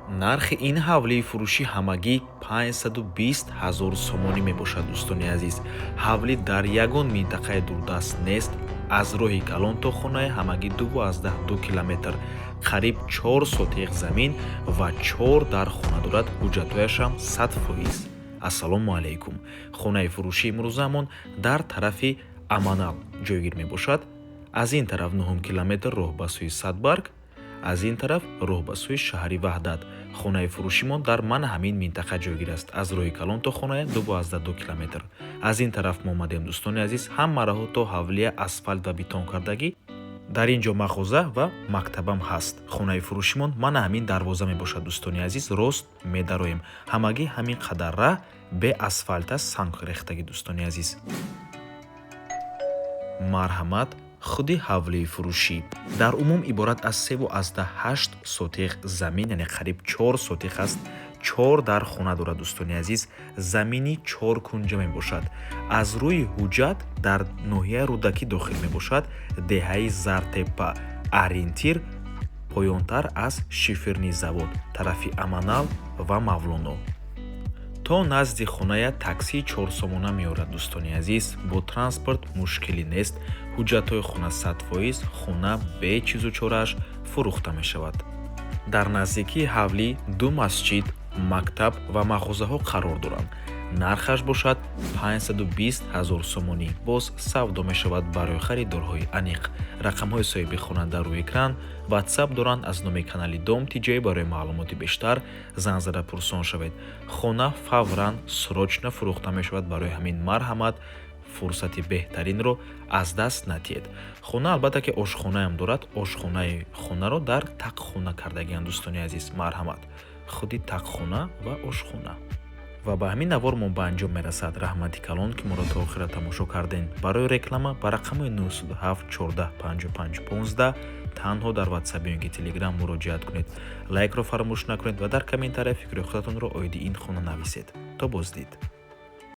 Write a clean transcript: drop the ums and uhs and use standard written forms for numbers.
нархи ин ҳавлии фурӯшӣ ҳамагӣ 520 000 сомонӣ мебошад. дӯстони азиз, ҳавлӣ дар ягон минтақаи дурдаст нест. аз роҳи калон то хонаи ҳамагӣ 12 километр, қариб 4 сотиқ замин ва 4 дар хона дорад. ҳуҷҷатҳояшам 100%. ассалому алайкум. хонаи фурӯшии имрӯзаамон дар тарафи аманал ҷойгир мебошад. аз ин тараф 9 километр роҳ ба сӯи садбарг, аз ин тараф роҳ ба сӯи шаҳри ваҳдат. хонаи фурӯшимон дар мана ҳамин минтақа ҷойгир аст. аз роҳи калон то хоная 12 километр. аз ин тараф мо омадем дӯстони азиз, ҳама раҳо то ҳавлия асфальт ва бетонкардагӣ. дар ин ҷо мағоза ва мактабам ҳаст. хонаи фурӯшимон мана ҳамин дарвоза мебошад. дӯстони азиз, рост медароем. ҳамагӣ ҳамин қадар раҳ бе асфальт аст, санг рехтагӣ. дӯстони азиз, марҳамат. худи ҳавлии фурӯшӣ дар умум иборат аз 3,8 сотиқ замин, яъне қариб 4 сотиқ аст. 4 дар хона дорад. дӯстони азиз, замини 4 кунҷа мебошад. аз рӯи ҳуҷҷат дар ноҳияи рӯдакӣ дохил мебошад. деҳаи зартеппа аринтир поёнтар аз шиферни завод, тарафи аманал ва мавлоно. то назди хоная таксии 4сомона меорад. дӯстони азиз, бо транспорт мушкилӣ нест. ҳуҷҷатҳои хона 100%, хона бе чизу чорааш фурӯхта мешавад. дар наздикии ҳавлӣ 2 масҷид, мактаб ва мағозаҳо қарор доранд. нархаш бошад 520 000 сомонӣ. боз савдо мешавад барои харидорҳои аниқ. рақамҳои соҳиби хона дар рӯи экран. ватсап доранд. аз номи канали дом тиҷоӣ барои маълумоти бештар занг зада пурсон шавед. хона фавран срочно фурӯхта мешавад. барои ҳамин марҳамат, фурсати беҳтаринро аз даст надиҳед. хона албатта ки ошхонаам дорад. ошхонаи хонаро дар тақхона кардагианд. дӯстони азиз, марҳамат. худи тақхона ва ошхона. ва ба ҳамин навор мо ба анҷом мерасад. раҳмати калон ки моро то охира тамошо кардем. барои реклама ба рақамҳои 907 14 55 15 танҳо дар ватсаби ё ки телеграм муроҷиат кунед. лайкро фаромӯш накунед ва дар комментария фикри худатонро оиди ин хона нависед. то боздид.